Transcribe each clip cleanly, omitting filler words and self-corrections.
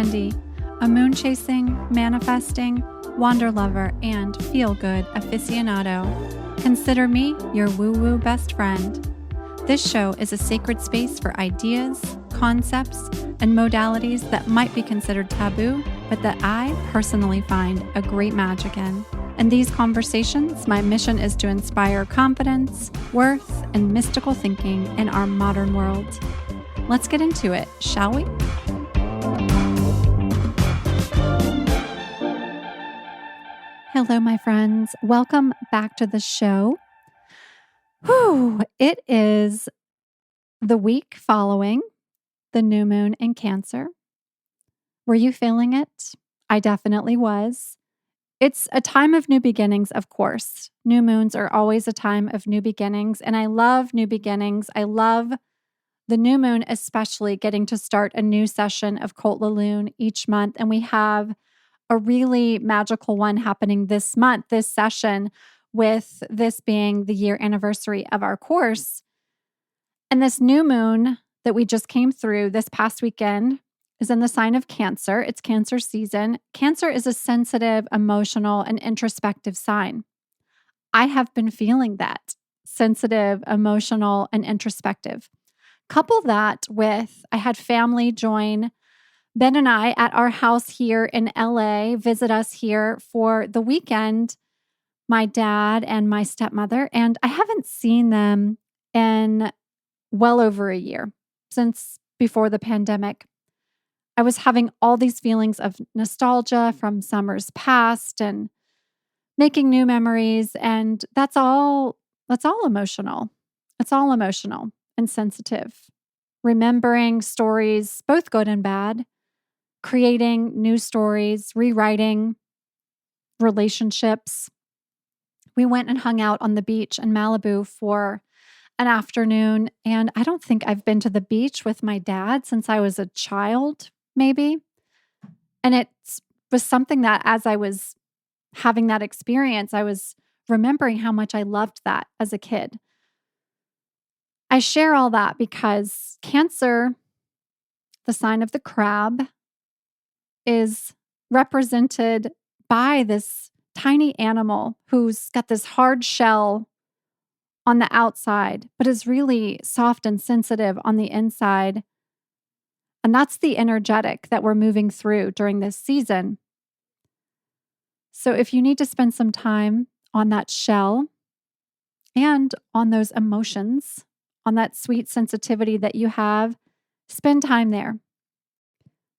Andi, a moon-chasing, manifesting, wander lover, and feel-good aficionado. Consider me your woo-woo best friend. This show is a sacred space for ideas, concepts, and modalities that might be considered taboo, but that I personally find a great magic in. In these conversations, my mission is to inspire confidence, worth, and mystical thinking in our modern world. Let's get into it, shall we? Hello, my friends. Welcome back to the show. It is the week following the new moon in Cancer. Were you feeling it? I definitely was. It's a time of new beginnings, of course. New moons are always a time of new beginnings, and I love new beginnings. I love the new moon, especially getting to start a new session of Cult Laloon each month, and we have a really magical one happening this month, this session, with this being the year anniversary of our course. And this new moon that we just came through this past weekend is in the sign of Cancer. It's Cancer season. Cancer is a sensitive, emotional, and introspective sign. I have been feeling that sensitive, emotional, and introspective. Couple that with, I had family join Ben and I at our house here in LA, visit us here for the weekend, my dad and my stepmother, and I haven't seen them in well over a year, since before the pandemic. I was having all these feelings of nostalgia from summers past and making new memories, and that's all emotional. It's all emotional and sensitive. Remembering stories, both good and bad, creating new stories, rewriting relationships. We went and hung out on the beach in Malibu for an afternoon, and I don't think I've been to the beach with my dad since I was a child, maybe. And it was something that as I was having that experience, I was remembering how much I loved that as a kid. I share all that because Cancer, the sign of the crab, is represented by this tiny animal who's got this hard shell on the outside, but is really soft and sensitive on the inside. And that's the energetic that we're moving through during this season. So if you need to spend some time on that shell and on those emotions, on that sweet sensitivity that you have, spend time there.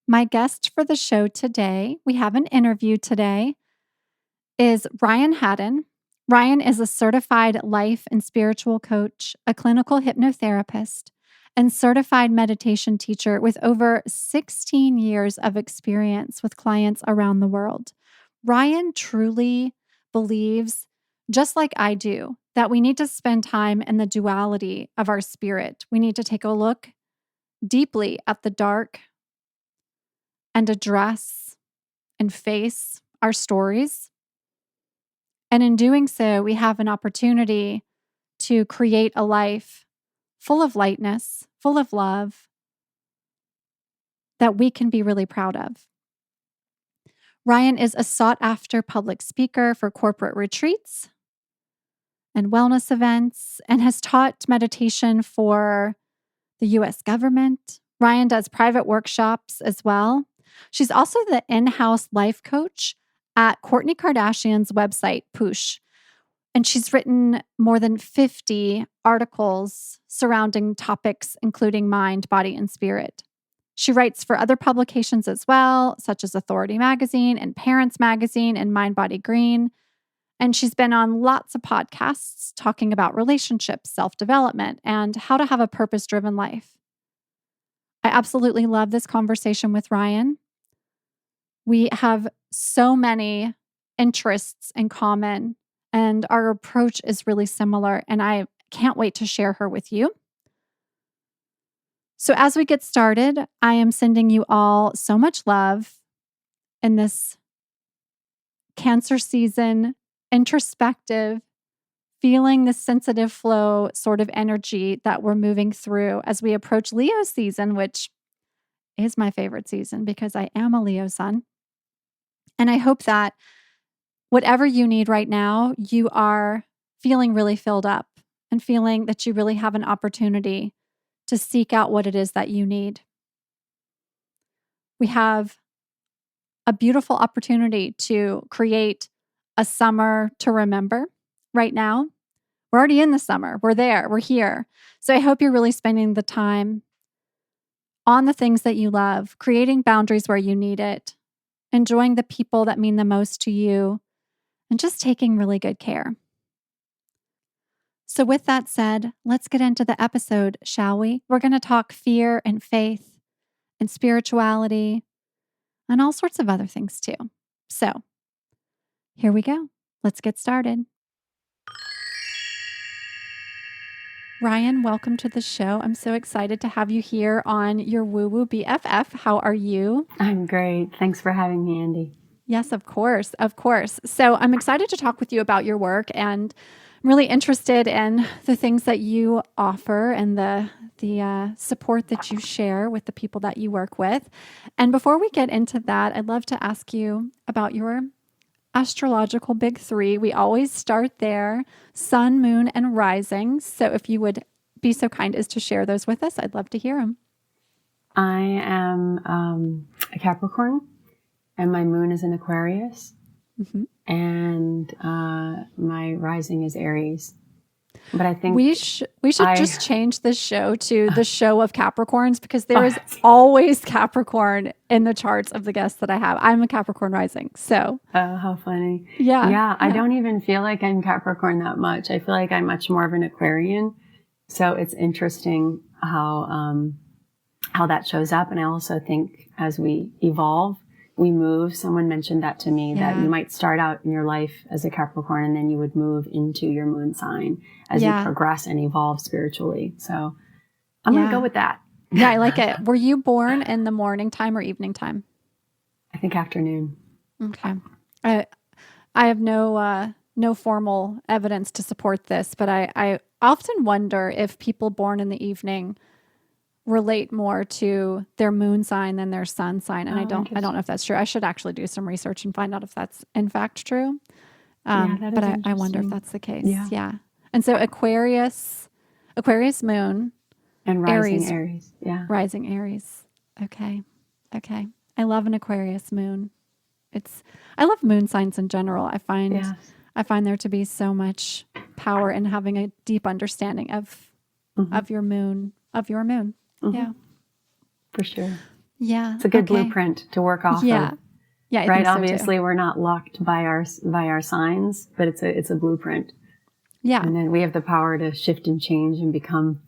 My guest for the show today, we have an interview today, is Ryan Haddon. Ryan is a certified life and spiritual coach, a clinical hypnotherapist, and certified meditation teacher with over 16 years of experience with clients around the world. Ryan truly believes, just like I do, that we need to spend time in the duality of our spirit. We need to take a look deeply at the dark and address and face our stories. And in doing so, we have an opportunity to create a life full of lightness, full of love, that we can be really proud of. Ryan is a sought-after public speaker for corporate retreats and wellness events and has taught meditation for the U.S. government. Ryan does private workshops as well. She's also the in-house life coach at Kourtney Kardashian's website, Poosh. And she's written more than 50 articles surrounding topics including mind, body, and spirit. She writes for other publications as well, such as Authority Magazine and Parents Magazine and Mind, Body, Green. And she's been on lots of podcasts talking about relationships, self-development, and how to have a purpose-driven life. I absolutely love this conversation with Ryan. We have so many interests in common, and our approach is really similar, and I can't wait to share her with you. So as we get started, I am sending you all so much love in this Cancer season, introspective, feeling the sensitive flow sort of energy that we're moving through as we approach Leo season, which is my favorite season because I am a Leo sun. And I hope that whatever you need right now, you are feeling really filled up and feeling that you really have an opportunity to seek out what it is that you need. We have a beautiful opportunity to create a summer to remember right now. We're already in the summer. We're there. We're here. So I hope you're really spending the time on the things that you love, creating boundaries where you need it, enjoying the people that mean the most to you, and just taking really good care. So with that said, let's get into the episode, shall we? We're going to talk fear and faith and spirituality and all sorts of other things too. So here we go. Let's get started. Ryan, welcome to the show. I'm so excited to have you here on your Woo Woo BFF. How are you? I'm great. Thanks for having me, Andi. Yes, of course. Of course. So I'm excited to talk with you about your work, and I'm really interested in the things that you offer and the support that you share with the people that you work with. And before we get into that, I'd love to ask you about your astrological big three. We always start there: sun, moon, and rising. So if you would be so kind as to share those with us, I'd love to hear them. I am a Capricorn, and my moon is in Aquarius, and my rising is Aries. But I think we should just change the show to the show of Capricorns, because there is always Capricorn in the charts of the guests that I have. I'm a Capricorn rising, so. Oh, how funny. Yeah. I don't even feel like I'm Capricorn that much. I feel like I'm much more of an Aquarian. So it's interesting how that shows up. And I also think as we evolve, we move. Someone mentioned that to me, that you might start out in your life as a Capricorn and then you would move into your moon sign as you progress and evolve spiritually. So I'm going to go with that. Yeah, I like it. Were you born in the morning time or evening time? I think afternoon. Okay. I have no formal evidence to support this, but I often wonder if people born in the evening relate more to their moon sign than their sun sign. And I don't know if that's true. I should actually do some research and find out if that's in fact true. But I wonder if that's the case. Yeah. And so Aquarius moon. And rising Aries. Yeah. Rising Aries. Okay. I love an Aquarius moon. I love moon signs in general. I find there to be so much power in having a deep understanding of your moon. Yeah. For sure. Yeah. It's a good blueprint to work off of. Yeah. I right. Think so Obviously, too. We're not locked by our signs, but it's a blueprint. Yeah. And then we have the power to shift and change and become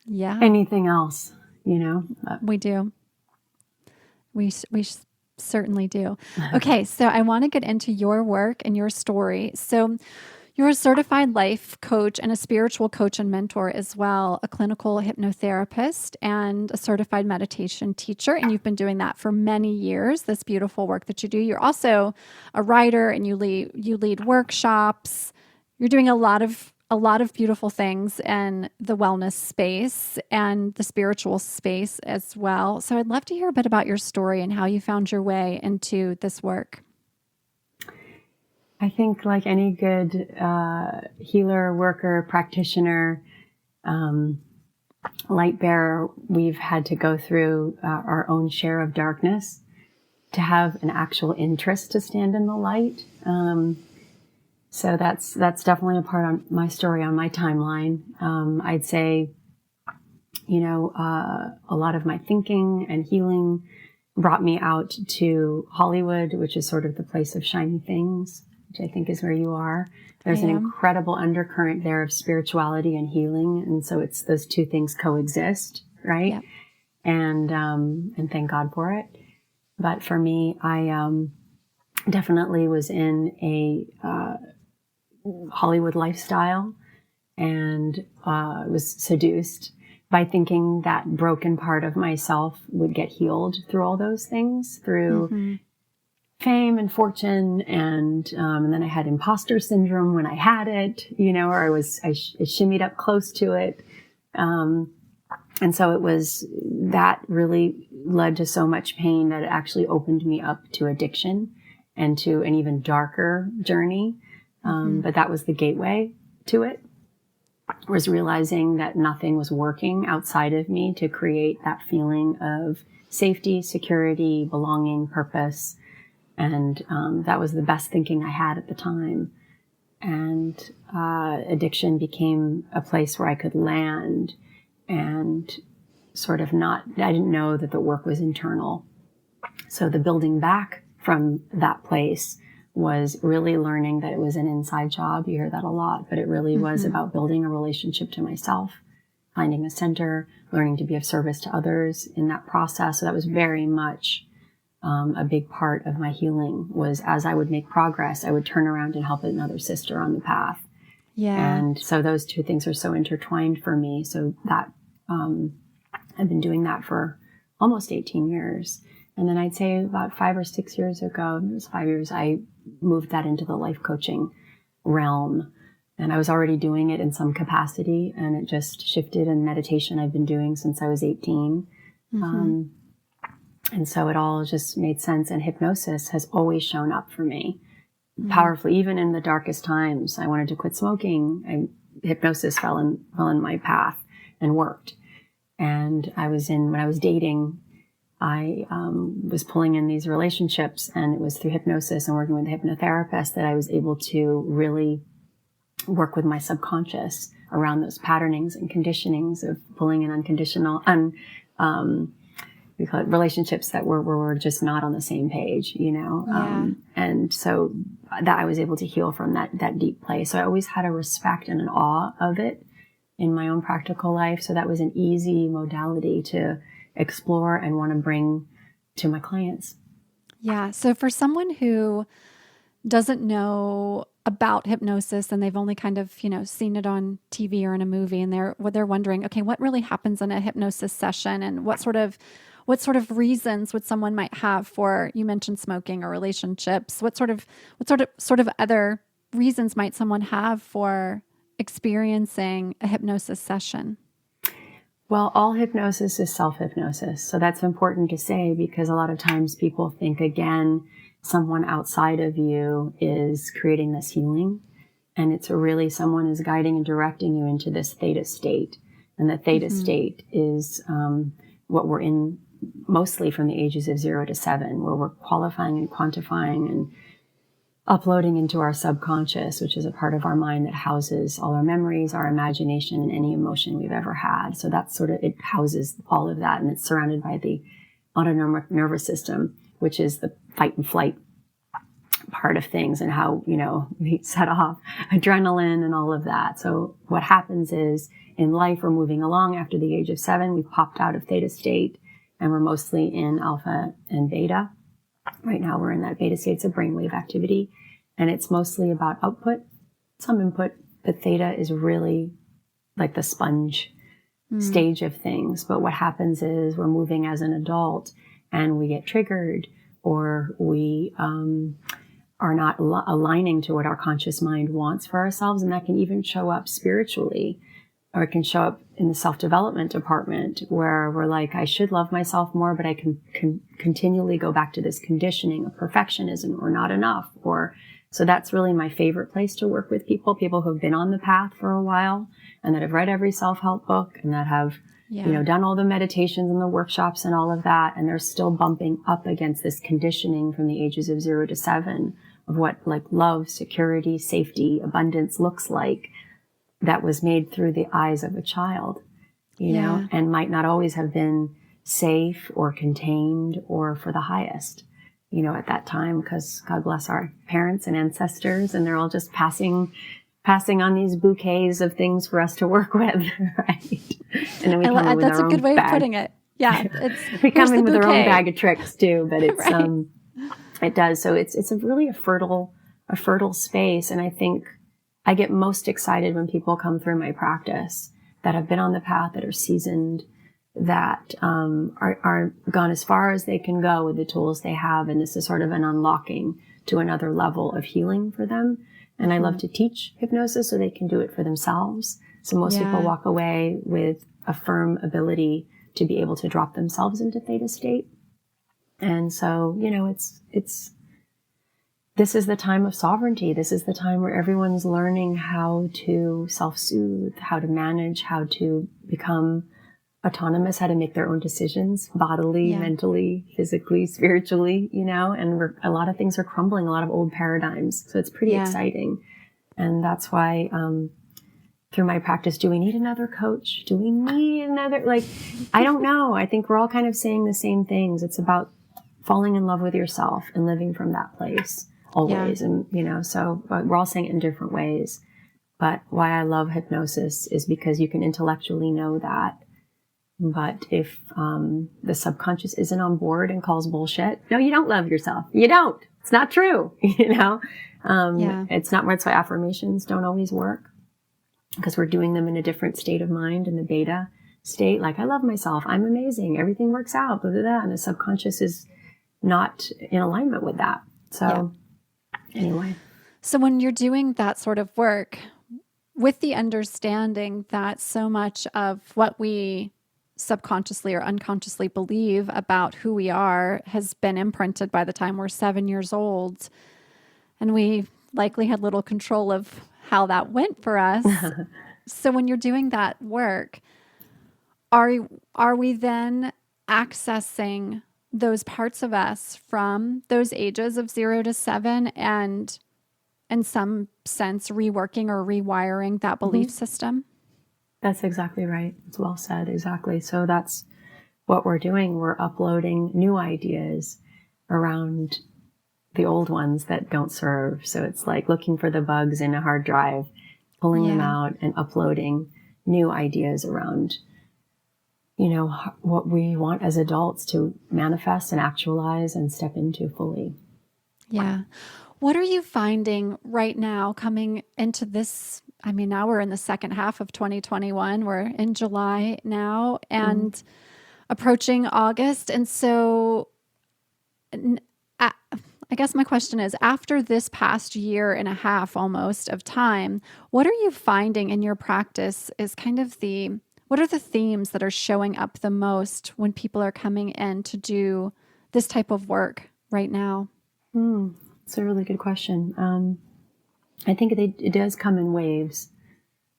anything else, We do. We certainly do. Okay. So I want to get into your work and your story. So you're a certified life coach and a spiritual coach and mentor as well, a clinical hypnotherapist and a certified meditation teacher. And you've been doing that for many years, this beautiful work that you do. You're also a writer and you lead workshops. You're doing a lot of beautiful things in the wellness space and the spiritual space as well. So I'd love to hear a bit about your story and how you found your way into this work. I think like any good healer, worker, practitioner, light bearer, we've had to go through our own share of darkness to have an actual interest to stand in the light. So that's definitely a part of my story on my timeline. I'd say, a lot of my thinking and healing brought me out to Hollywood, which is sort of the place of shiny things, which I think is where you are. There's an incredible undercurrent there of spirituality and healing. And so it's those two things coexist, right? Yep. And thank God for it. But for me, I definitely was in a Hollywood lifestyle and was seduced by thinking that broken part of myself would get healed through all those things, through fame and fortune, and then I had imposter syndrome when I had it, or I shimmied up close to it, and so it was that really led to so much pain that it actually opened me up to addiction and to an even darker journey. But that was the gateway to it, was realizing that nothing was working outside of me to create that feeling of safety, security, belonging, purpose. And that was the best thinking I had at the time. And addiction became a place where I could land and sort of I didn't know that the work was internal. So the building back from that place was really learning that it was an inside job. You hear that a lot, but it really was about building a relationship to myself, finding a center, learning to be of service to others in that process. So that was very much a big part of my healing. Was as I would make progress, I would turn around and help another sister on the path. Yeah. And so those two things are so intertwined for me. So that I've been doing that for almost 18 years. And then I'd say about 5 or 6 years ago, it was 5 years, I moved that into the life coaching realm. And I was already doing it in some capacity, and it just shifted. And meditation I've been doing since I was 18. And so it all just made sense. And hypnosis has always shown up for me powerfully, even in the darkest times. I wanted to quit smoking. Hypnosis fell in my path and worked. And when I was dating, I was pulling in these relationships, and it was through hypnosis and working with a hypnotherapist that I was able to really work with my subconscious around those patternings and conditionings of pulling in unconditional, we call it relationships that were just not on the same page, and so that I was able to heal from that deep place. So I always had a respect and an awe of it in my own practical life. So that was an easy modality to explore and want to bring to my clients. Yeah. So for someone who doesn't know about hypnosis and they've only kind of, seen it on TV or in a movie, and they're wondering, okay, what really happens in a hypnosis session, and what sort of reasons would someone might have for, you mentioned smoking or relationships, what sort of other reasons might someone have for experiencing a hypnosis session? Well, all hypnosis is self-hypnosis. So that's important to say, because a lot of times people think, again, someone outside of you is creating this healing. And it's really someone is guiding and directing you into this theta state. And the theta state is what we're in mostly from the ages of 0 to 7, where we're qualifying and quantifying and uploading into our subconscious, which is a part of our mind that houses all our memories, our imagination, and any emotion we've ever had. So that's it houses all of that, and it's surrounded by the autonomic nervous system, which is the fight and flight part of things, and how, we set off adrenaline and all of that. So what happens is, in life, we're moving along after the age of 7, we've popped out of theta state, and we're mostly in alpha and beta. Right now we're in that beta state. It's a brainwave activity, and it's mostly about output, some input, but theta is really like the sponge stage of things. But what happens is we're moving as an adult, and we get triggered, or we are not aligning to what our conscious mind wants for ourselves. And that can even show up spiritually, or it can show up in the self-development department, where we're like, I should love myself more, but I can continually go back to this conditioning of perfectionism or not enough. So that's really my favorite place to work with people who've been on the path for a while, and that have read every self-help book, and that have, done all the meditations and the workshops and all of that. And they're still bumping up against this conditioning from the ages of 0 to 7 of what like love, security, safety, abundance looks like, that was made through the eyes of a child, and might not always have been safe or contained or for the highest, at that time, because God bless our parents and ancestors, and they're all just passing on these bouquets of things for us to work with, right? And then we come in with that's our a good own way bag. of putting it. Yeah, we come in with our own bag of tricks too, but it's right. It does. So it's really a fertile space, and I think I get most excited when people come through my practice that have been on the path, that are seasoned, that are gone as far as they can go with the tools they have. And this is sort of an unlocking to another level of healing for them. And I love to teach hypnosis so they can do it for themselves. So most people walk away with a firm ability to be able to drop themselves into theta state. And so, this is the time of sovereignty. This is the time where everyone's learning how to self-soothe, how to manage, how to become autonomous, how to make their own decisions, bodily, mentally, physically, spiritually, and a lot of things are crumbling, a lot of old paradigms. So it's pretty exciting. And that's why, through my practice, do we need another coach? Do we need another, I don't know. I think we're all kind of saying the same things. It's about falling in love with yourself and living from that place always. And, so we're all saying it in different ways. But why I love hypnosis is because you can intellectually know that. But if the subconscious isn't on board and calls bullshit, no, you don't love yourself. You don't. It's not true. It's not. That's why affirmations don't always work, because we're doing them in a different state of mind, in the beta state. Like, I love myself. I'm amazing. Everything works out. Blah, blah, blah. And the subconscious is not in alignment with that. So anyway. So when you're doing that sort of work, with the understanding that so much of what we subconsciously or unconsciously believe about who we are has been imprinted by the time we're 7 years old, and we likely had little control of how that went for us. So when you're doing that work, are we then accessing those parts of us from those ages of 0 to 7 and in some sense reworking or rewiring that belief system? That's exactly right. It's well said. Exactly. So that's what we're doing. We're uploading new ideas around the old ones that don't serve. So it's like looking for the bugs in a hard drive, pulling them out and uploading new ideas around, what we want as adults to manifest and actualize and step into fully. Yeah. What are you finding right now coming into this? I mean, now we're in the second half of 2021. We're in July now and approaching August. And so I guess my question is, after this past year and a half almost of time, what are you finding in your practice is kind of what are the themes that are showing up the most when people are coming in to do this type of work right now? It's a really good question. I think it does come in waves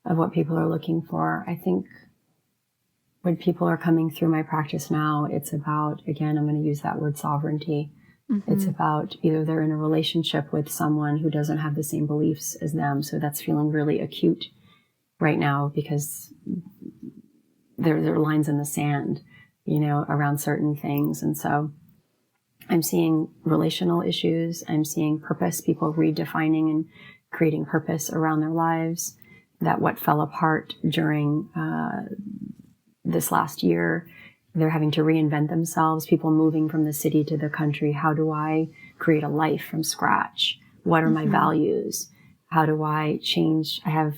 of what people are looking for. I think when people are coming through my practice now, it's about, again, I'm going to use that word sovereignty. It's about either they're in a relationship with someone who doesn't have the same beliefs as them. So that's feeling really acute right now because there are lines in the sand, around certain things. And so I'm seeing relational issues. I'm seeing purpose, people redefining and creating purpose around their lives, that what fell apart during this last year, they're having to reinvent themselves, people moving from the city to the country. How do I create a life from scratch? What are my values? How do I change? I have,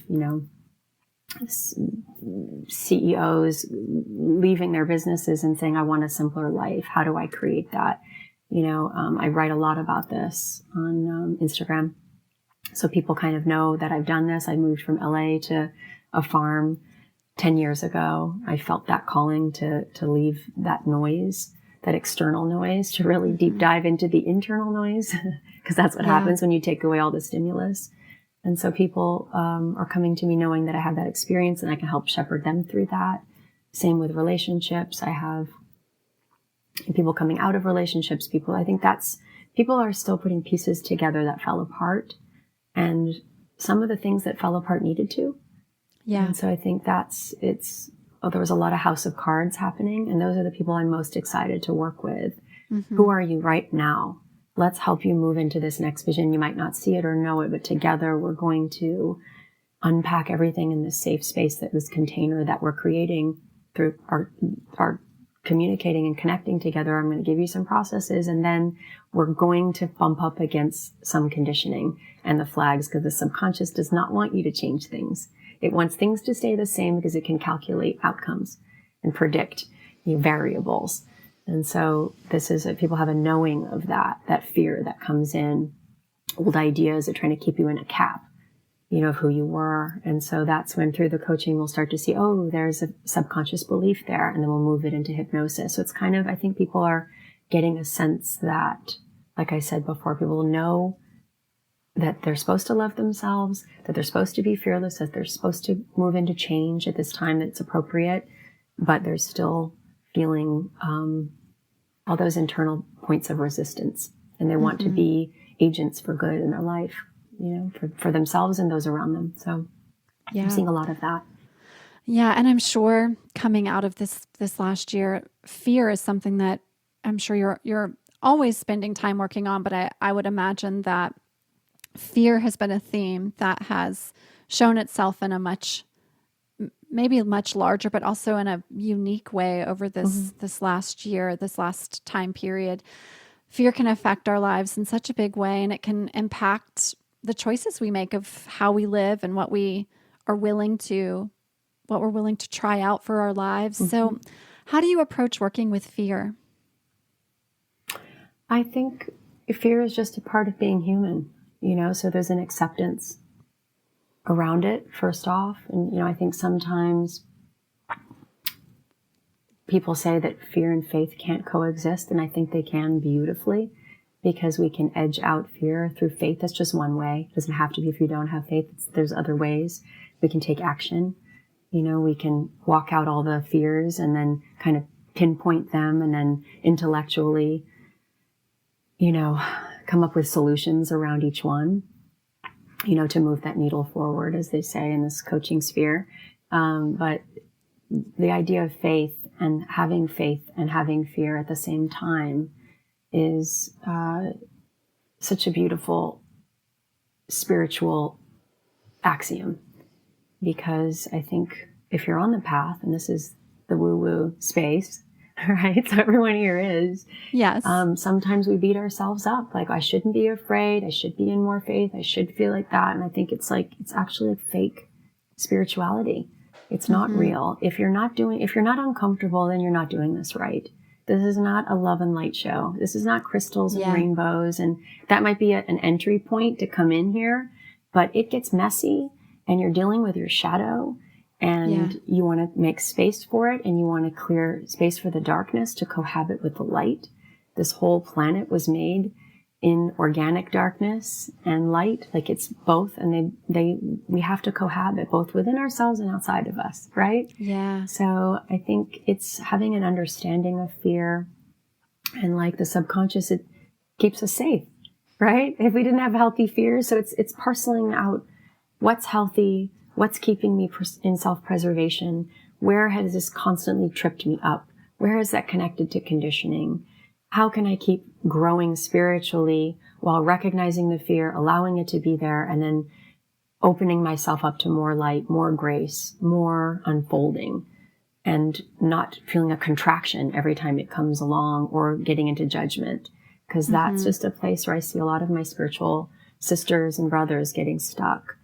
CEOs leaving their businesses and saying, I want a simpler life. How do I create that? I write a lot about this on Instagram. So people kind of know that I've done this. I moved from LA to a farm 10 years ago. I felt that calling to leave that noise, that external noise, to really deep dive into the internal noise, because that's what happens when you take away all the stimulus. And so people are coming to me knowing that I have that experience and I can help shepherd them through that. Same with relationships. I have people coming out of relationships. I think people are still putting pieces together that fell apart. And some of the things that fell apart needed to. Yeah. And so I think there was a lot of house of cards happening. And those are the people I'm most excited to work with. Who are you right now? Let's help you move into this next vision. You might not see it or know it, but together we're going to unpack everything in this safe space, this container that we're creating through our communicating and connecting together. I'm going to give you some processes, and then we're going to bump up against some conditioning and the flags, because the subconscious does not want you to change things. It wants things to stay the same because it can calculate outcomes and predict variables. And so people have a knowing of that fear that comes in, old ideas are trying to keep you in a cap. of who you were. And so that's when through the coaching, we'll start to see, oh, there's a subconscious belief there. And then we'll move it into hypnosis. So it's kind of, I think people are getting a sense that, like I said before, people know that they're supposed to love themselves, that they're supposed to be fearless, that they're supposed to move into change at this time that's appropriate, but they're still feeling all those internal points of resistance. And they want to be agents for good in their life, for themselves and those around them. So I'm seeing a lot of that. Yeah. And I'm sure coming out of this last year, fear is something that I'm sure you're always spending time working on, but I would imagine that fear has been a theme that has shown itself in a maybe much larger, but also in a unique way over this last year, this last time period. Fear can affect our lives in such a big way, and it can impact the choices we make of how we live and what we're willing to try out for our lives. So how do you approach working with fear? I think fear is just a part of being human, so there's an acceptance around it, first off. And, I think sometimes people say that fear and faith can't coexist, and I think they can beautifully, because we can edge out fear through faith. That's just one way. It doesn't have to be if you don't have faith. There's other ways. We can take action. We can walk out all the fears and then kind of pinpoint them, and then intellectually, come up with solutions around each one, to move that needle forward, as they say in this coaching sphere. But the idea of faith and having fear at the same time is such a beautiful spiritual axiom, because I think if you're on the path, and this is the woo-woo space, right? So everyone here is. Yes. Sometimes we beat ourselves up. Like, I shouldn't be afraid. I should be in more faith. I should feel like that. And I think it's actually like fake spirituality. It's not real. If you're not uncomfortable, then you're not doing this right. This is not a love and light show. This is not crystals and rainbows. And that might be an entry point to come in here, but it gets messy, and you're dealing with your shadow. And you want to make space for it, and you want to clear space for the darkness to cohabit with the light. This whole planet was made in organic darkness and light. Like, it's both, and we have to cohabit both within ourselves and outside of us, right? Yeah. So I think it's having an understanding of fear, and like the subconscious, it keeps us safe, right? If we didn't have healthy fears, so it's parceling out what's healthy, what's keeping me in self-preservation? Where has this constantly tripped me up? Where is that connected to conditioning? How can I keep growing spiritually while recognizing the fear, allowing it to be there, and then opening myself up to more light, more grace, more unfolding, and not feeling a contraction every time it comes along, or getting into judgment? Because that's just a place where I see a lot of my spiritual sisters and brothers getting stuck.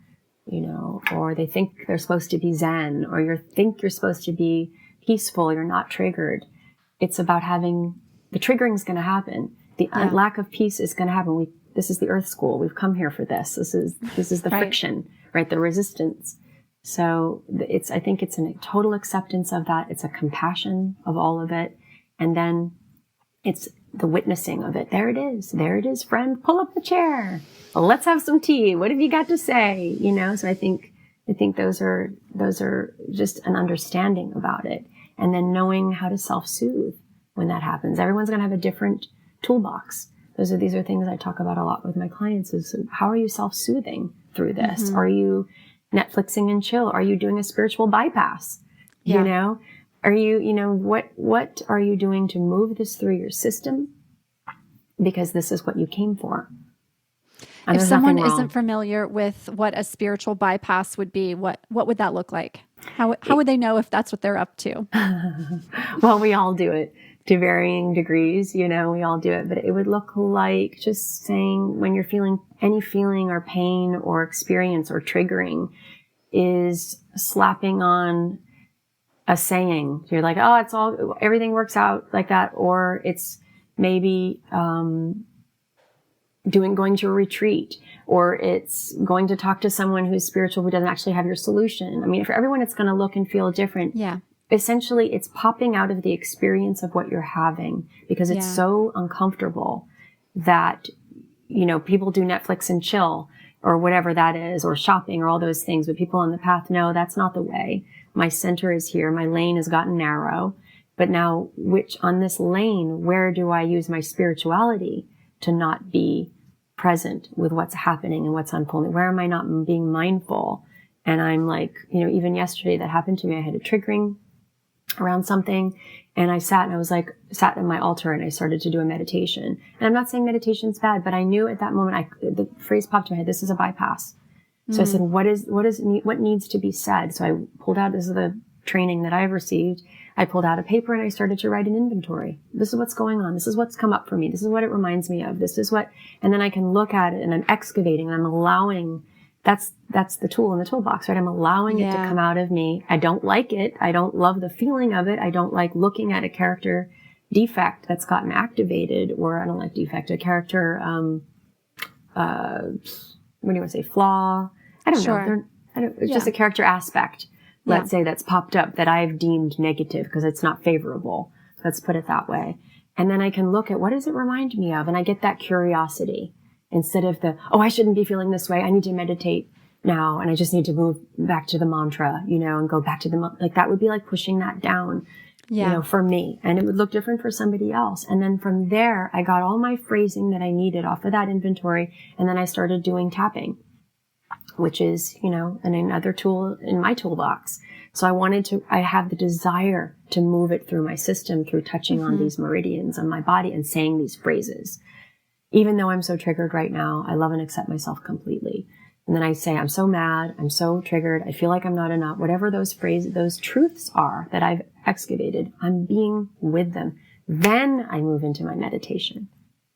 Or they think they're supposed to be Zen, or you think you're supposed to be peaceful, you're not triggered. It's about the triggering's going to happen. The lack of peace is going to happen. This is the Earth School. We've come here for this. This is the friction, right? The resistance. So I think it's a total acceptance of that. It's a compassion of all of it. And then it's the witnessing of it. There it is. There it is, friend. Pull up the chair. Well, let's have some tea. What have you got to say? So I think those are just an understanding about it. And then knowing how to self-soothe when that happens. Everyone's going to have a different toolbox. These are things I talk about a lot with my clients, is how are you self-soothing through this? Are you Netflixing and chill? Are you doing a spiritual bypass? Are you, what are you doing to move this through your system? Because this is what you came for. And if someone isn't familiar with what a spiritual bypass would be, what would that look like? How would they know if that's what they're up to? Well, we all do it to varying degrees, we all do it, but it would look like just saying, when you're feeling any feeling or pain or experience or triggering, is slapping on a saying. You're like, oh, everything works out like that. Or it's maybe, going to a retreat, or it's going to talk to someone who's spiritual who doesn't actually have your solution. I mean, for everyone, it's going to look and feel different. Yeah. Essentially, it's popping out of the experience of what you're having because it's so uncomfortable that, you know, people do Netflix and chill or whatever that is, or shopping or all those things. But people on the path know that's not the way. My center is here. My lane has gotten narrow. But now, on this lane, where do I use my spirituality to not be present with what's happening and what's unfolding? Where am I not being mindful? And I'm like, you know, even yesterday that happened to me. I had a triggering around something, and I sat at my altar and I started to do a meditation. And I'm not saying meditation's bad, but I knew at that moment, the phrase popped in my head, this is a bypass. So I said, what needs to be said? So I pulled out, this is the training that I've received. I pulled out a paper and I started to write an inventory. This is what's going on. This is what's come up for me. This is what it reminds me of. This is what, and then I can look at it and I'm excavating and I'm allowing, that's the tool in the toolbox, right? I'm allowing it to come out of me. I don't like it. I don't love the feeling of it. I don't like looking at a character defect that's gotten activated, or I don't like defect, a character, what do you want to say? Flaw. I don't know. It's just a character aspect, let's say, that's popped up that I've deemed negative because it's not favorable. Let's put it that way. And then I can look at, what does it remind me of? And I get that curiosity instead of I shouldn't be feeling this way. I need to meditate now. And I just need to move back to the mantra, you know, and go back to like that would be like pushing that down, you know, for me. And it would look different for somebody else. And then from there, I got all my phrasing that I needed off of that inventory. And then I started doing tapping, which is, you know, another tool in my toolbox. So I have the desire to move it through my system, through touching on these meridians on my body and saying these phrases. Even though I'm so triggered right now, I love and accept myself completely. And then I say, I'm so mad. I'm so triggered. I feel like I'm not enough. Whatever those phrases, those truths are that I've excavated, I'm being with them. Then I move into my meditation.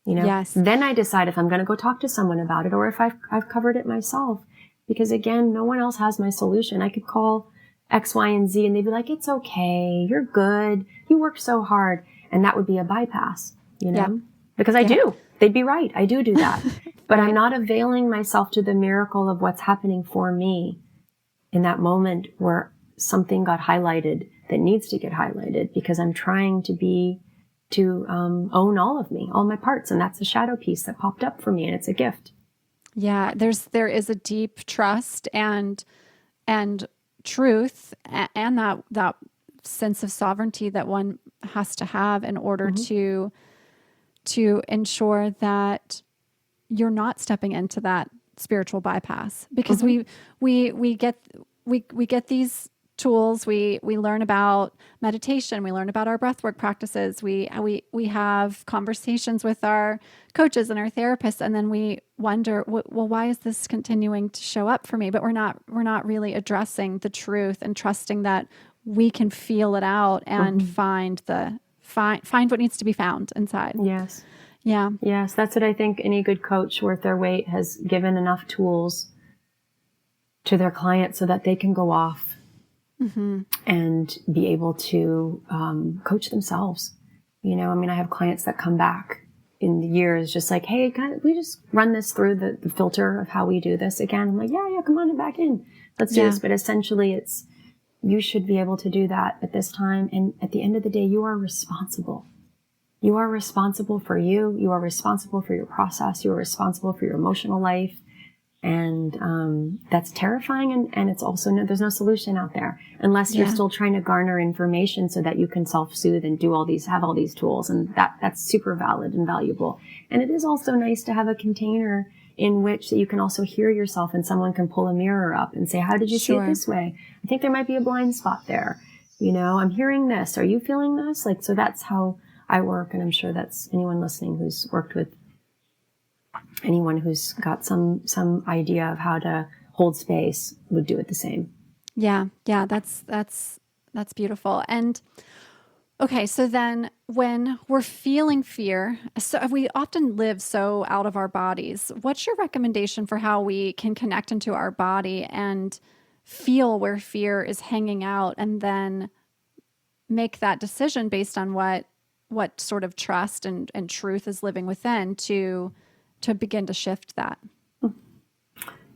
You know, then I decide if I'm going to go talk to someone about it or if I've covered it myself. Because again, no one else has my solution. I could call X, Y, and Z and they'd be like, it's okay. You're good. You worked so hard. And that would be a bypass, you know, because I do. They'd be right. I do that. But I'm not availing myself to the miracle of what's happening for me in that moment where something got highlighted that needs to get highlighted, because I'm trying to own all of me, all my parts. And that's the shadow piece that popped up for me. And it's a gift. Yeah. There is a deep trust and truth and that sense of sovereignty that one has to have in order to ensure that you're not stepping into that spiritual bypass, because we get these tools. We learn about meditation. We learn about our breathwork practices. We have conversations with our coaches and our therapists, and then we wonder, well, why is this continuing to show up for me? But we're not really addressing the truth and trusting that we can feel it out and find what needs to be found inside. Yes. Yeah. Yes. That's what I think any good coach worth their weight has given enough tools to their clients so that they can go off and be able to coach themselves. You know, I mean, I have clients that come back in the years just like, hey, we just run this through the filter of how we do this again. I'm like, yeah, come on back in. Let's do this. But essentially you should be able to do that at this time. And at the end of the day, you are responsible. You are responsible for you. You are responsible for your process. You are responsible for your emotional life. And that's terrifying. And it's also, there's no solution out there unless you're still trying to garner information so that you can self-soothe and have all these tools. And that's super valid and valuable. And it is also nice to have a container in which you can also hear yourself and someone can pull a mirror up and say, how did you see it this way? I think there might be a blind spot there. You know, I'm hearing this. Are you feeling this? Like, so that's how I work. And I'm sure that's anyone listening who's worked with anyone who's got some idea of how to hold space would do it the same. Yeah. That's beautiful. And okay, so then when we're feeling fear, so we often live so out of our bodies. What's your recommendation for how we can connect into our body and feel where fear is hanging out, and then make that decision based on what sort of trust and truth is living within to to begin to shift that?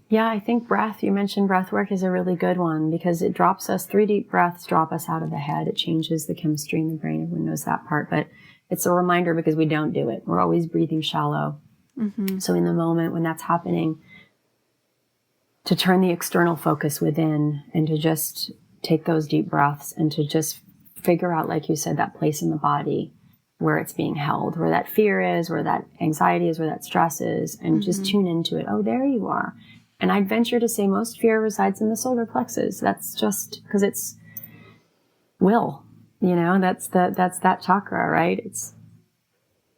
Yeah, I think breath, you mentioned breath work is a really good one because it drops us, 3 deep breaths drop us out of the head. It changes the chemistry in the brain. Everyone knows that part, but it's a reminder because we don't do it. We're always breathing shallow. So in the moment when that's happening, to turn the external focus within and to just take those deep breaths and to just figure out, like you said, that place in the body where it's being held, where that fear is, where that anxiety is, where that stress is, and just tune into it. Oh, there you are. And I'd venture to say most fear resides in the solar plexus. That's just because it's will, that's that chakra, right?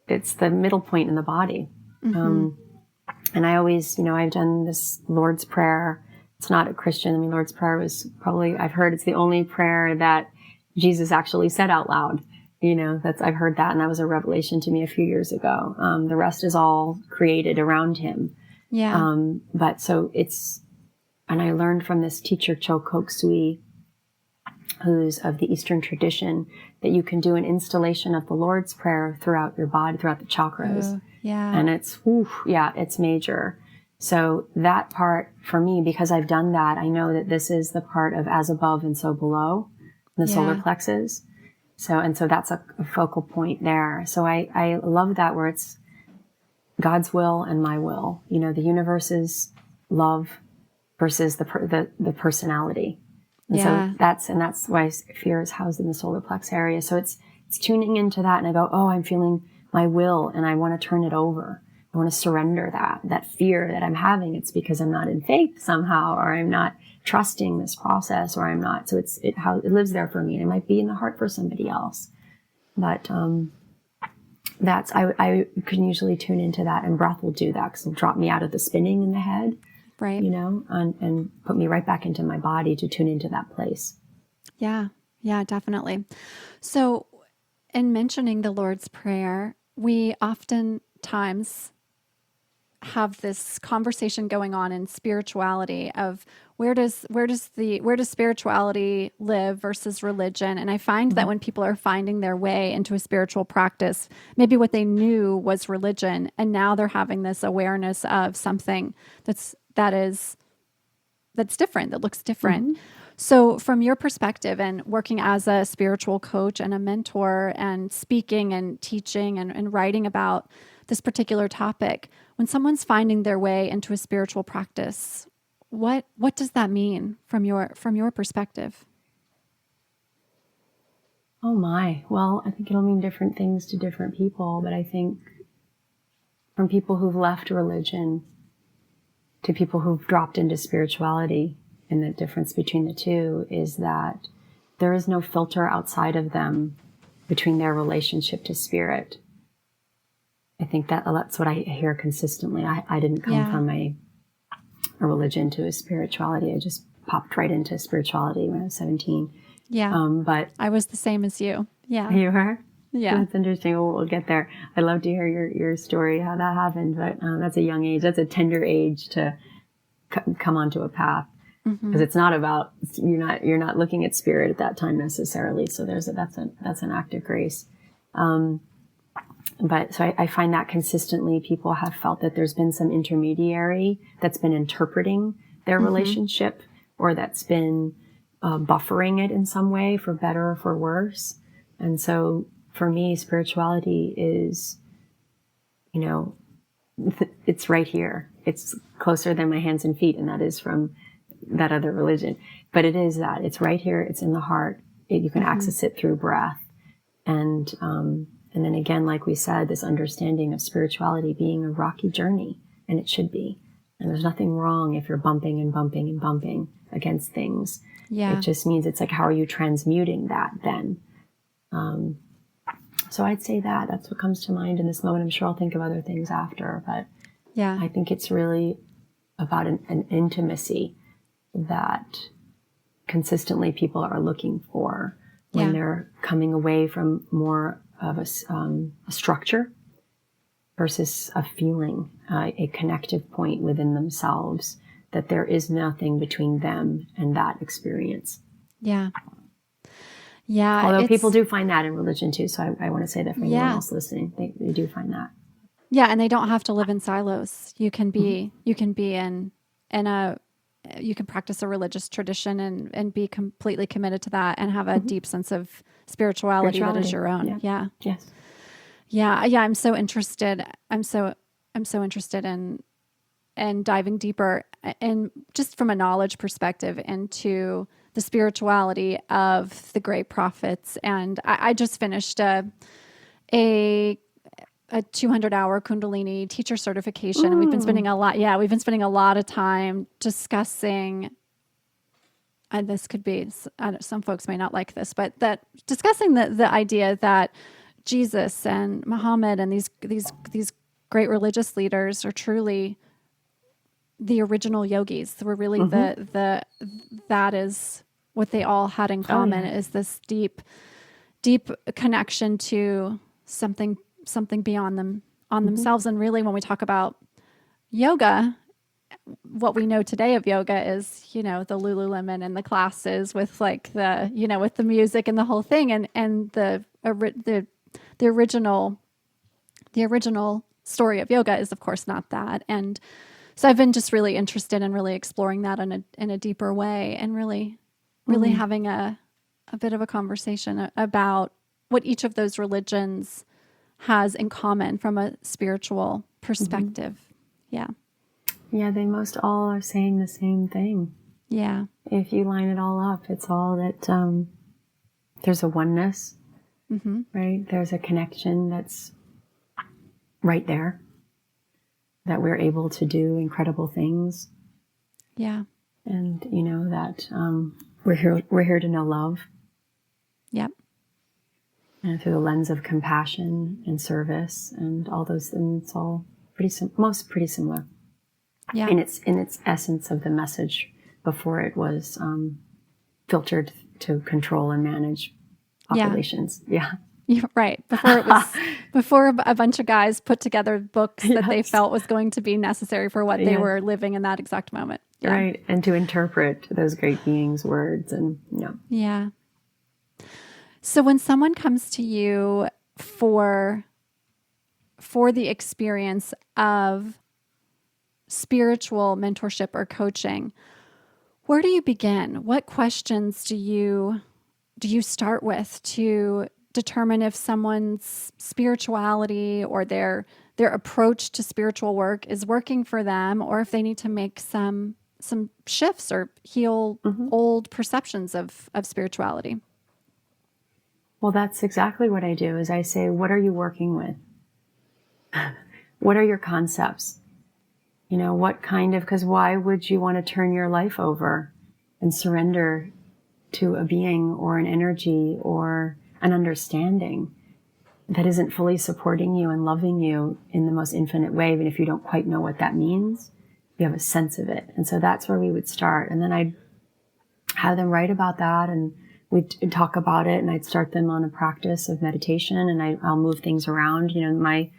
It's the middle point in the body. And I always, I've done this Lord's Prayer. It's not a Christian. Lord's Prayer was probably, I've heard it's the only prayer that Jesus actually said out loud. I've heard that, and that was a revelation to me a few years ago. The rest is all created around him. Yeah. But so and I learned from this teacher, Cho Koksui, who's of the Eastern tradition, that you can do an installation of the Lord's Prayer throughout your body, throughout the chakras. Yeah. And it's major. So that part for me, because I've done that, I know that this is the part of as above and so below, the solar plexus. So that's a focal point there. So I love that where it's God's will and my will, the universe's love versus the personality. And so that's why fear is housed in the solar plex area. So it's tuning into that. And I go, oh, I'm feeling my will and I want to turn it over. I want to surrender that fear that I'm having. It's because I'm not in faith somehow, or I'm not trusting this process, or I'm not. So it lives there for me. And it might be in the heart for somebody else. But, I can usually tune into that, and breath will do that because it'll drop me out of the spinning in the head, right? And put me right back into my body to tune into that place. Yeah, definitely. So in mentioning the Lord's Prayer, we oftentimes have this conversation going on in spirituality of where does spirituality live versus religion. And I find that when people are finding their way into a spiritual practice, maybe what they knew was religion, and now they're having this awareness of something that's different, that looks different. So from your perspective and working as a spiritual coach and a mentor and speaking and teaching and writing about this particular topic, when someone's finding their way into a spiritual practice, what does that mean from your perspective? Oh my. Well, I think it'll mean different things to different people, but I think from people who've left religion to people who've dropped into spirituality, and the difference between the two is that there is no filter outside of them between their relationship to spirit. I think that's what I hear consistently. I didn't come from a religion to a spirituality. I just popped right into spirituality when I was 17. Yeah. But I was the same as you. Yeah. You were? Yeah. That's interesting. We'll get there. I'd love to hear your story, how that happened. But that's a young age. That's a tender age to come onto a path. Because it's not about, you're not looking at spirit at that time necessarily. So that's an act of grace. But so I find that consistently people have felt that there's been some intermediary that's been interpreting their relationship, or that's been buffering it in some way, for better or for worse. And so for me, spirituality is, it's right here. It's closer than my hands and feet, and that is from that other religion. But it is that. It's right here. It's in the heart. You can access it through breath. And then again, like we said, this understanding of spirituality being a rocky journey, and it should be. And there's nothing wrong if you're bumping and bumping and bumping against things. Yeah. It just means it's like, how are you transmuting that then? So I'd say that's what comes to mind in this moment. I'm sure I'll think of other things after, but yeah, I think it's really about an intimacy that consistently people are looking for when they're coming away from more of a structure versus a feeling, a connective point within themselves, that there is nothing between them and that experience. Yeah. Yeah. Although people do find that in religion too. So I want to say that for anyone else listening, they do find that. Yeah. And they don't have to live in silos. You can be in a, you can practice a religious tradition and be completely committed to that and have a deep sense of spirituality that is your own. Yeah. Yes. Yeah. Yeah. I'm so interested. I'm so interested in diving deeper and just from a knowledge perspective into the spirituality of the great prophets. And I just finished a 200-hour Kundalini teacher certification. And we've been spending a lot of time discussing, and this could be, some folks may not like this, but that discussing the idea that Jesus and Muhammad and these great religious leaders are truly the original yogis. We're really that is what they all had in common, is this deep connection to something beyond them, on themselves. And really, when we talk about yoga, what we know today of yoga is, the Lululemon and the classes with like the, with the music and the whole thing. And the original story of yoga is of course not that. And so I've been just really interested in really exploring that in a deeper way, and really having a bit of a conversation about what each of those religions has in common from a spiritual perspective. Yeah. Yeah, they most all are saying the same thing. Yeah. If you line it all up, it's all that there's a oneness, right? There's a connection that's right there, that we're able to do incredible things. Yeah. And, that we're here to know love. Yep. And through the lens of compassion and service and all those things, it's all pretty similar. Yeah. In its essence of the message before it was filtered to control and manage populations. Yeah. You're right. Before a bunch of guys put together books that they felt was going to be necessary for what they were living in that exact moment. Yeah. Right. And to interpret those great beings' words and Yeah. So when someone comes to you for the experience of spiritual mentorship or coaching, where do you begin? What questions do you start with to determine if someone's spirituality or their approach to spiritual work is working for them, or if they need to make some shifts or heal old perceptions of spirituality? Well, that's exactly what I do. Is I say, what are you working with? What are your concepts? Because why would you want to turn your life over and surrender to a being or an energy or an understanding that isn't fully supporting you and loving you in the most infinite way, even if you don't quite know what that means? You have a sense of it. And so that's where we would start. And then I'd have them write about that, and we'd talk about it, and I'd start them on a practice of meditation, and I'll move things around. My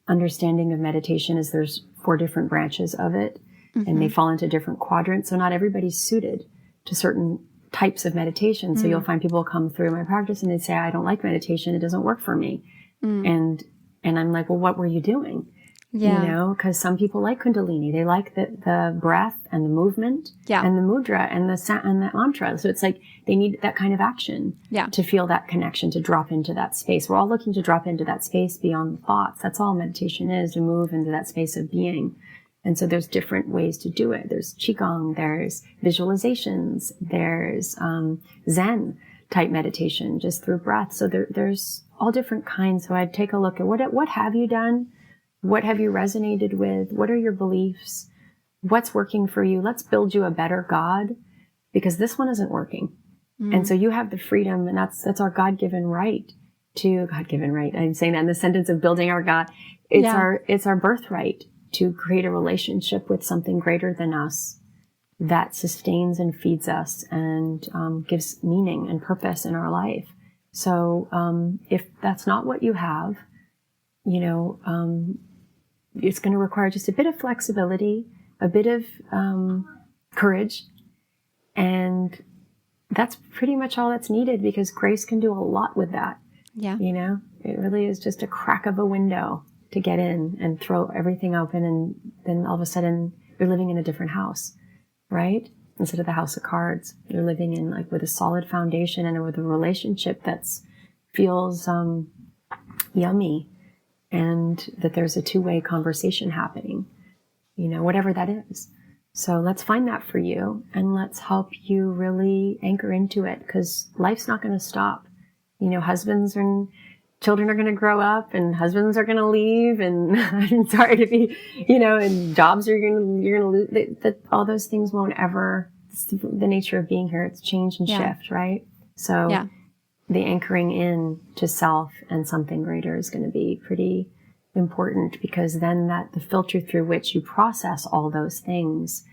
understanding of meditation is there's 4 different branches of it, and they fall into different quadrants. So not everybody's suited to certain types of meditation. So you'll find people come through my practice and they say, I don't like meditation. It doesn't work for me. And I'm like, well, what were you doing? Yeah. Because some people like Kundalini. They like the breath and the movement and the mudra and the mantra. So it's like they need that kind of action to feel that connection, to drop into that space. We're all looking to drop into that space beyond the thoughts. That's all meditation is, to move into that space of being. And so there's different ways to do it. There's Qigong, there's visualizations, there's Zen type meditation just through breath. So there's all different kinds. So I'd take a look at what have you done? What have you resonated with? What are your beliefs? What's working for you? Let's build you a better God, because this one isn't working. And so you have the freedom, and that's our God-given right. I'm saying that in the sentence of building our God. It's our birthright to create a relationship with something greater than us that sustains and feeds us and gives meaning and purpose in our life. So if that's not what you have, it's going to require just a bit of flexibility, a bit of courage, and that's pretty much all that's needed, because grace can do a lot with that. Yeah. It really is just a crack of a window. to get in and throw everything open. And then all of a sudden you're living in a different house, right? Instead of the house of cards, you're living in like with a solid foundation and with a relationship that's feels, yummy, and that there's a two-way conversation happening, whatever that is. So let's find that for you, and let's help you really anchor into it, because life's not going to stop. Husbands and children are going to grow up, and husbands are going to leave, and I'm sorry to be, and jobs you're going to lose. That all those things won't ever. It's the nature of being here. It's change and shift, right? So the anchoring in to self and something greater is going to be pretty important, because then the filter through which you process all those things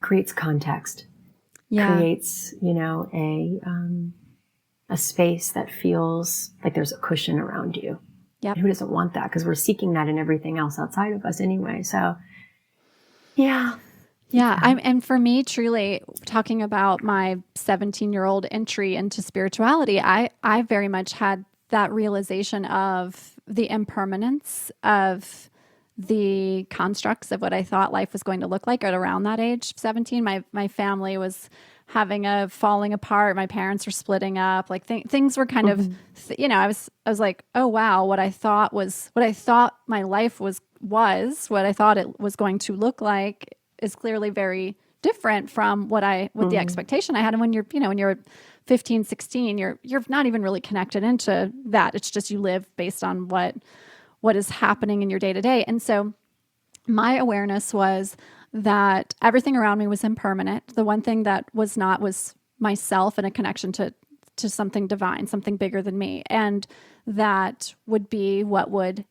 creates context, creates, a space that feels like there's a cushion around you. Yep. Who doesn't want that? Because we're seeking that in everything else outside of us anyway. So, yeah. Yeah. And for me, truly talking about my 17-year-old entry into spirituality, I very much had that realization of the impermanence of the constructs of what I thought life was going to look like at around that age, 17. My family was having a falling apart. My parents were splitting up. Like things were kind of, I was like, oh wow, what I thought my life was what I thought it was going to look like is clearly very different from what the expectation I had. And when you're 15, 16, you're not even really connected into that. It's just you live based on what is happening in your day to day. And so my awareness was that everything around me was impermanent. The one thing that was not was myself and a connection to something divine, something bigger than me. And that would be what would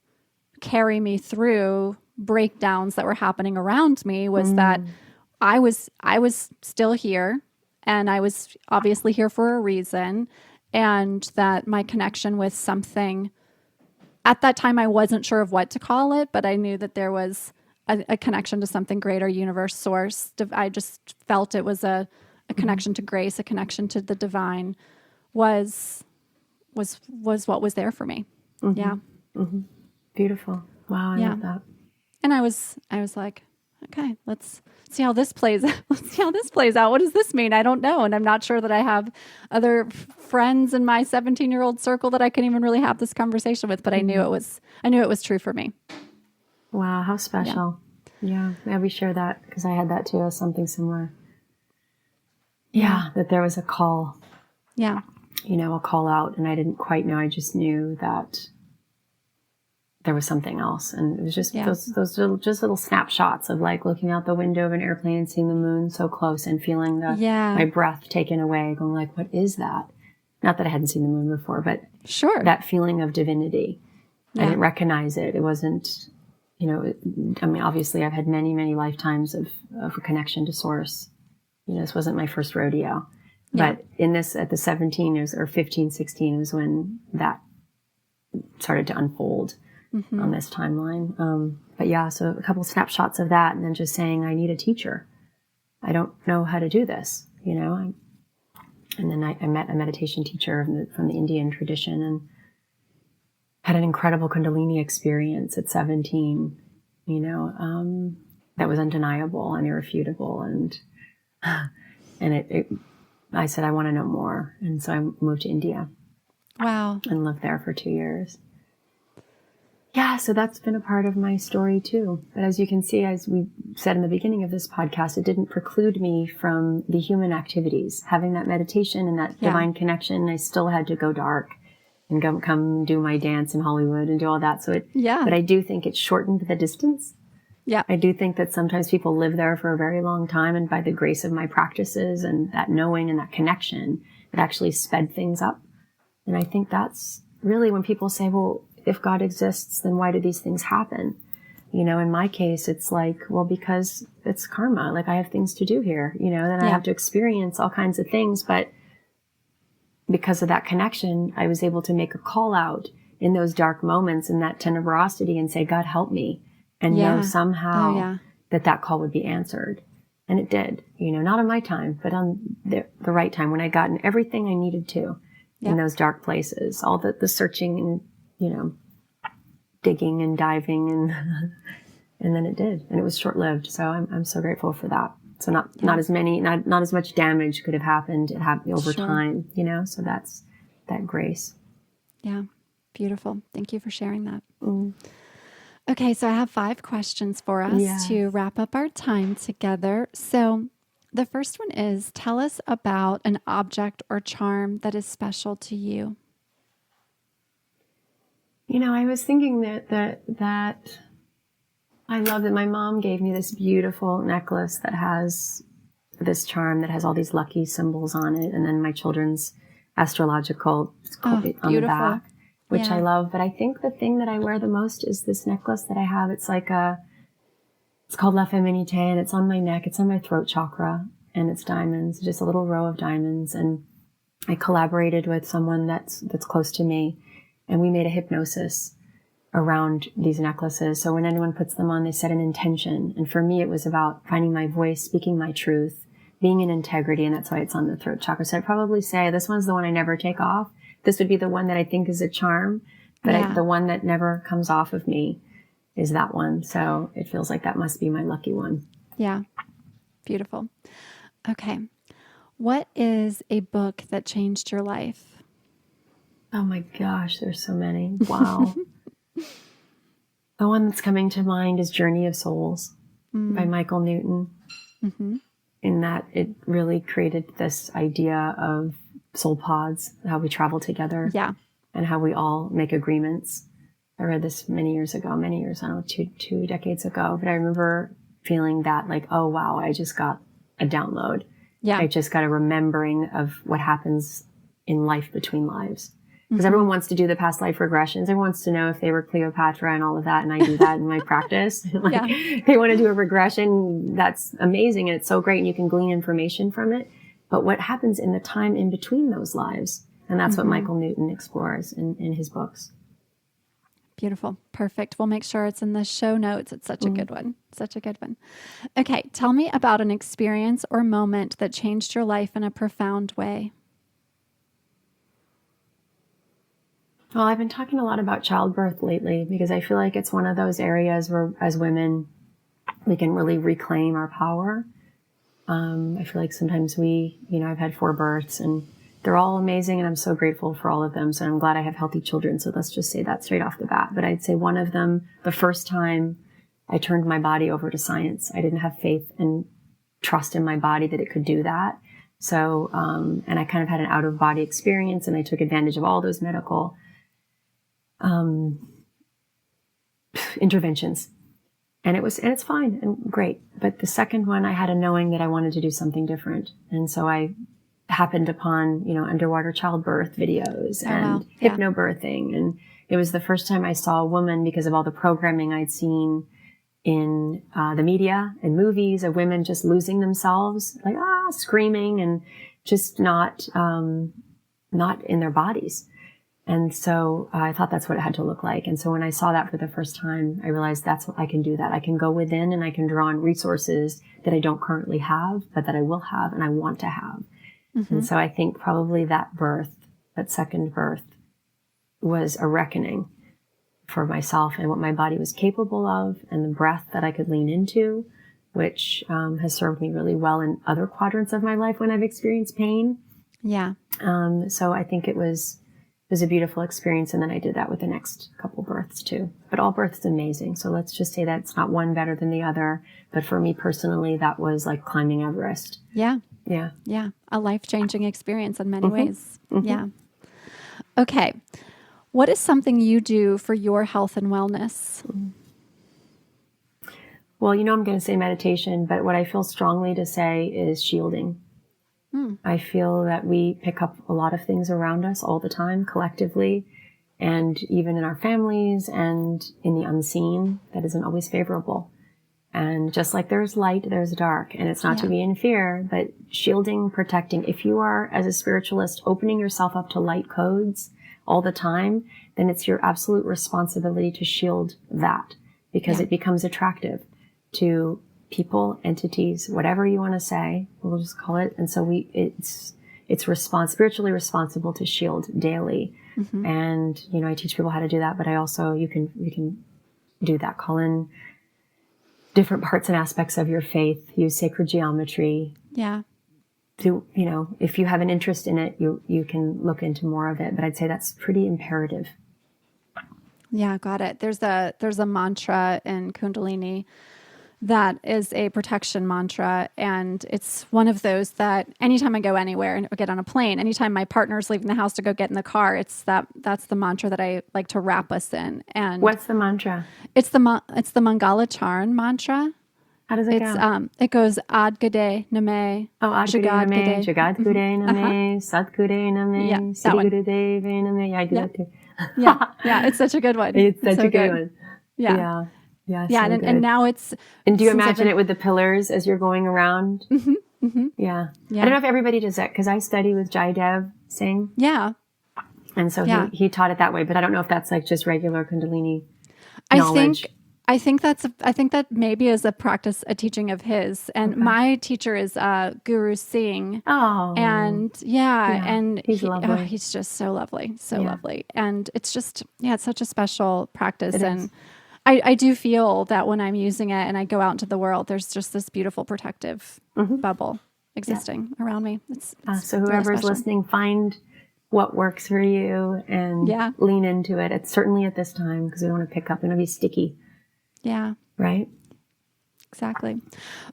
carry me through breakdowns that were happening around me, was that I was still here, and I was obviously here for a reason, and that my connection with something, at that time I wasn't sure of what to call it, but I knew that there was a connection to something greater, universe, source. I just felt it was a connection to grace, a connection to the divine was what was there for me. Yeah. Beautiful. Wow. I love that. And I was like, okay, let's see how this plays out. Let's see how this plays out. What does this mean? I don't know. And I'm not sure that I have other friends in my 17-year-old circle that I can even really have this conversation with, but I knew it was true for me. Wow. How special. Yeah. We share that, because I had that too, as something similar. Yeah. That there was a call. Yeah. A call out, and I didn't quite know. I just knew that there was something else. And it was just those little snapshots of like looking out the window of an airplane and seeing the moon so close and feeling my breath taken away, going like, what is that? Not that I hadn't seen the moon before, but that feeling of divinity. I didn't recognize it. It wasn't, obviously I've had many, many lifetimes of a connection to source. This wasn't my first rodeo, but in this, at the 17 or 15, 16 was when that started to unfold. On this timeline. So a couple snapshots of that, and then just saying, I need a teacher. I don't know how to do this, And then I met a meditation teacher from the Indian tradition, and had an incredible Kundalini experience at 17, that was undeniable and irrefutable. And I said, I want to know more. And so I moved to India. Wow. And lived there for 2 years. Yeah, so that's been a part of my story too. But as you can see, as we said in the beginning of this podcast, it didn't preclude me from the human activities. Having that meditation and that divine connection, I still had to go dark and come do my dance in Hollywood and do all that. But I do think it shortened the distance. Yeah. I do think that sometimes people live there for a very long time, and by the grace of my practices and that knowing and that connection, it actually sped things up. And I think that's really when people say, well, if God exists, then why do these things happen? In my case, it's like, well, because it's karma. Like I have things to do here, then I have to experience all kinds of things. But because of that connection, I was able to make a call out in those dark moments and that tenebrosity and say, God, help me. And know somehow that call would be answered. And it did, not on my time, but on the right time, when I gotten everything I needed to in those dark places, all the searching and, digging and diving, and and then it did, and it was short lived. So I'm so grateful for that. So not as much damage could have happened. It happened over time, you know. So that's that grace. Yeah, beautiful. Thank you for sharing that. Mm. Okay, so I have 5 questions for us to wrap up our time together. So the first one is, tell us about an object or charm that is special to you. You know, I was thinking that I love that my mom gave me this beautiful necklace that has this charm that has all these lucky symbols on it, and then my children's astrological on the back, which I love. But I think the thing that I wear the most is this necklace that I have. It's called La Feminité, and it's on my neck. It's on my throat chakra, and it's diamonds, just a little row of diamonds. And I collaborated with someone that's close to me, and we made a hypnosis around these necklaces. So when anyone puts them on, they set an intention. And for me, it was about finding my voice, speaking my truth, being in integrity. And that's why it's on the throat chakra. So I'd probably say this one's the one I never take off. This would be the one that I think is a charm, but the one that never comes off of me is that one. So it feels like that must be my lucky one. Yeah. Beautiful. Okay. What is a book that changed your life? Oh my gosh, there's so many. Wow. The one that's coming to mind is Journey of Souls by Michael Newton. Mm-hmm. In that it really created this idea of soul pods, how we travel together. Yeah. And how we all make agreements. I read this many years, I don't know, two decades ago. But I remember feeling that like, oh, wow, I just got a download. Yeah. I just got a remembering of what happens in life between lives. Because everyone wants to do the past life regressions. Everyone wants to know if they were Cleopatra and all of that. And I do that in my practice. They want to do a regression. That's amazing. And it's so great. And you can glean information from it. But what happens in the time in between those lives? And that's what Michael Newton explores in his books. Beautiful. Perfect. We'll make sure it's in the show notes. It's such a good one. Such a good one. Okay. Tell me about an experience or moment that changed your life in a profound way. Well, I've been talking a lot about childbirth lately because I feel like it's one of those areas where as women, we can really reclaim our power. I feel like sometimes I've had 4 births and they're all amazing and I'm so grateful for all of them. So I'm glad I have healthy children. So let's just say that straight off the bat. But I'd say one of them, the first time I turned my body over to science, I didn't have faith and trust in my body that it could do that. So, and I kind of had an out of body experience and I took advantage of all those medical interventions. And it's fine and great. But the second one, I had a knowing that I wanted to do something different. And so I happened upon, underwater childbirth videos and hypnobirthing. And it was the first time I saw a woman because of all the programming I'd seen in the media and movies of women just losing themselves, like, screaming and just not in their bodies. And so I thought that's what it had to look like. And so when I saw that for the first time, I realized that's what I can do that. I can go within and I can draw on resources that I don't currently have, but that I will have and I want to have. Mm-hmm. And so I think probably that second birth was a reckoning for myself and what my body was capable of and the breath that I could lean into, which has served me really well in other quadrants of my life when I've experienced pain. Yeah. So I think it was a beautiful experience. And then I did that with the next couple births too. But all births amazing. So let's just say that it's not one better than the other. But for me personally, that was like climbing Everest. Yeah. Yeah. Yeah. A life-changing experience in many ways. Mm-hmm. Yeah. Okay. What is something you do for your health and wellness? Well, I'm going to say meditation, but what I feel strongly to say is shielding. I feel that we pick up a lot of things around us all the time collectively and even in our families and in the unseen that isn't always favorable. And just like there's light, there's dark, and it's not to be in fear, but shielding, protecting. If you are, as a spiritualist, opening yourself up to light codes all the time, then it's your absolute responsibility to shield that because it becomes attractive to people, entities, whatever you want to say, we'll just call it. And so it's spiritually responsible to shield daily Mm-hmm. And, I teach people how to do that, but I also, you can do that. Call in different parts and aspects of your faith, use sacred geometry. Yeah. If you have an interest in it, you can look into more of it, but I'd say that's pretty imperative. Yeah, got it. There's a mantra in Kundalini that is a protection mantra. And it's one of those that anytime I go anywhere and get on a plane, anytime my partner's leaving the house to go get in the car, that's the mantra that I like to wrap us in. And what's the mantra? It's the Mangala Charn mantra. How does it go? It goes Ad Gade Name. Ad Gade Name, Jagad Gade Name, Sat Gade Name, Siddhi Gurudeve Name. Yeah, I do that too. Yeah, it's such a good one. It's such a good one. Yeah. Yeah, so and now it's... And do you imagine it with the pillars as you're going around? Mm-hmm, mm-hmm. Yeah. I don't know if everybody does that, because I study with Jaidev Singh. Yeah. And so he taught it that way, but I don't know if that's like just regular Kundalini knowledge. I think that maybe is a teaching of his. And my teacher is Guru Singh. Oh. And and he's lovely. He's just so lovely. So lovely. And it's just, it's such a special practice. It and is. I do feel that when I'm using it and I go out into the world, there's just this beautiful protective bubble existing around me. It's so whoever's really listening, find what works for you and lean into it. It's certainly at this time, because we don't want to pick up and be sticky. Yeah. Right? Exactly.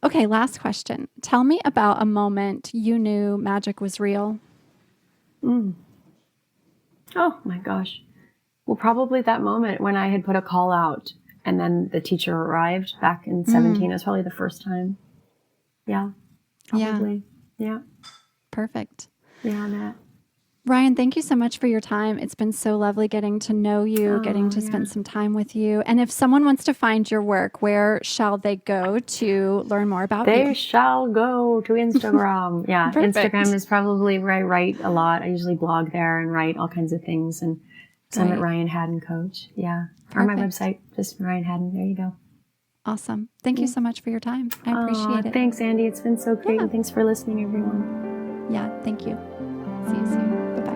Okay, last question. Tell me about a moment you knew magic was real. Oh my gosh. Well, probably that moment when I had put a call out and then the teacher arrived back in 17. It was probably the first time. Yeah. Probably. Yeah. Perfect. Yeah, that. Ryan, thank you so much for your time. It's been so lovely getting to know you, getting to spend some time with you. And if someone wants to find your work, where shall they go to learn more about you? They shall go to Instagram. Instagram is probably where I write a lot. I usually blog there and write all kinds of things. And so I'm at Ryan Haddon Coach. Yeah. Or my website, just Ryan Haddon. There you go. Awesome. Thank you so much for your time. I appreciate it. Thanks, Andi. It's been so great. And thanks for listening, everyone. Yeah, thank you. See you soon. Bye-bye.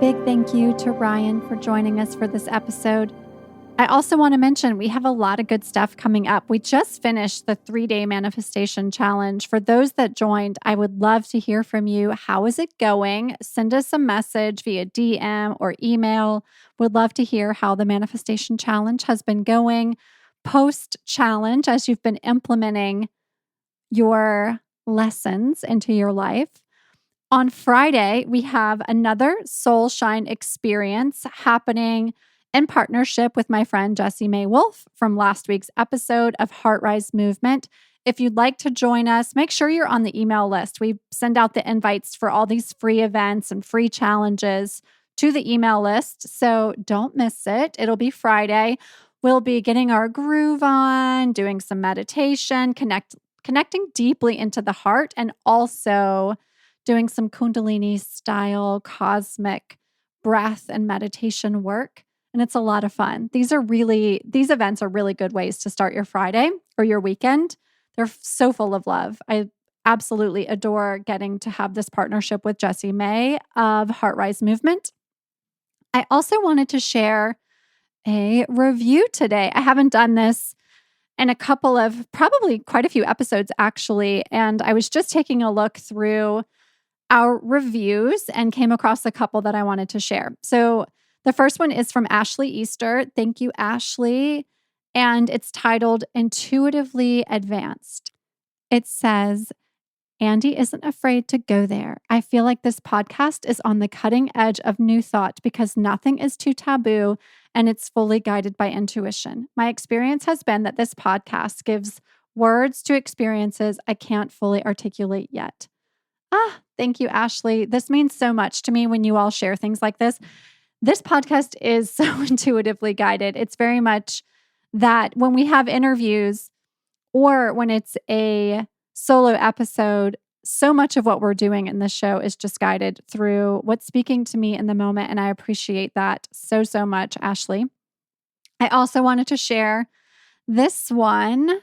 Big thank you to Ryan for joining us for this episode. I also want to mention we have a lot of good stuff coming up. We just finished the 3-day manifestation challenge. For those that joined, I would love to hear from you. How is it going? Send us a message via DM or email. Would love to hear how the manifestation challenge has been going. Post-challenge, as you've been implementing your lessons into your life. On Friday, we have another Soul Shine experience happening in partnership with my friend Jessie May Wolf from last week's episode of Heart Rise Movement. If you'd like to join us, make sure you're on the email list. We send out the invites for all these free events and free challenges to the email list, so don't miss it. It'll be Friday. We'll be getting our groove on, doing some meditation, connecting deeply into the heart, and also doing some Kundalini style cosmic breath and meditation work. And it's a lot of fun. These events are really good ways to start your Friday or your weekend. They're so full of love. I absolutely adore getting to have this partnership with Jessie May of Heart Rise Movement. I also wanted to share a review today. I haven't done this in probably quite a few episodes actually. And I was just taking a look through our reviews and came across a couple that I wanted to share. So the first one is from Ashley Easter. Thank you, Ashley. And it's titled Intuitively Advanced. It says, Andi isn't afraid to go there. I feel like this podcast is on the cutting edge of new thought because nothing is too taboo and it's fully guided by intuition. My experience has been that this podcast gives words to experiences I can't fully articulate yet. Thank you, Ashley. This means so much to me when you all share things like this. This podcast is so intuitively guided. It's very much that when we have interviews or when it's a solo episode, so much of what we're doing in this show is just guided through what's speaking to me in the moment. And I appreciate that so, so much, Ashley. I also wanted to share this one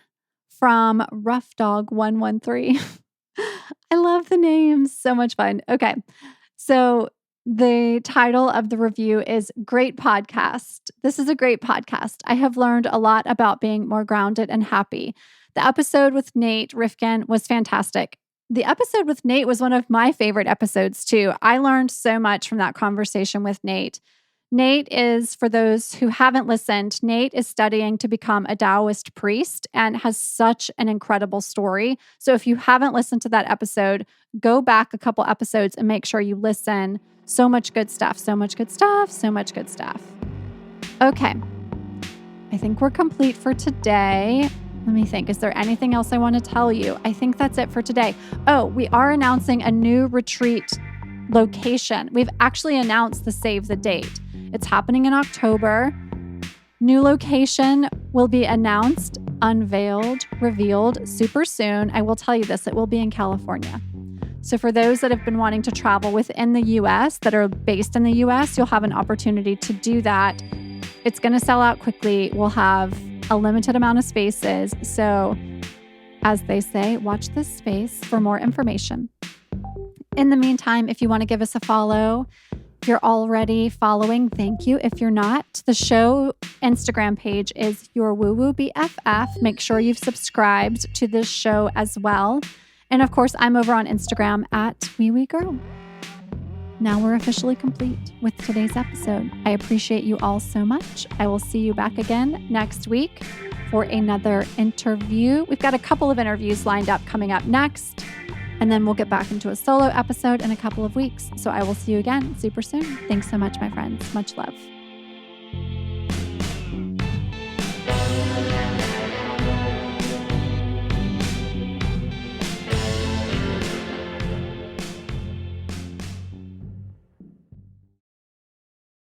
from Rough Dog 113. I love the names. So much fun. Okay. So the title of the review is Great Podcast. This is a great podcast. I have learned a lot about being more grounded and happy. The episode with Nate Rifkin was fantastic. The episode with Nate was one of my favorite episodes too. I learned so much from that conversation with Nate. Nate is, for those who haven't listened, Nate is studying to become a Taoist priest and has such an incredible story. So if you haven't listened to that episode, go back a couple episodes and make sure you listen. So much good stuff, so much good stuff, so much good stuff. Okay, I think we're complete for today. Let me think. Is there anything else I want to tell you? I think that's it for today. Oh, we are announcing a new retreat location. We've actually announced the save the date. It's happening in October. New location will be announced, unveiled, revealed super soon. I will tell you this, it will be in California. So for those that have been wanting to travel within the US, that are based in the US, you'll have an opportunity to do that. It's going to sell out quickly. We'll have a limited amount of spaces. So as they say, watch this space for more information. In the meantime, if you want to give us a follow, if you're already following, thank you. If you're not, the show Instagram page is Your Woo Woo BFF. Make sure you've subscribed to this show as well. And of course, I'm over on Instagram at Wee Wee Girl. Now we're officially complete with today's episode. I appreciate you all so much. I will see you back again next week for another interview. We've got a couple of interviews lined up coming up next. And then we'll get back into a solo episode in a couple of weeks. So I will see you again super soon. Thanks so much, my friends. Much love.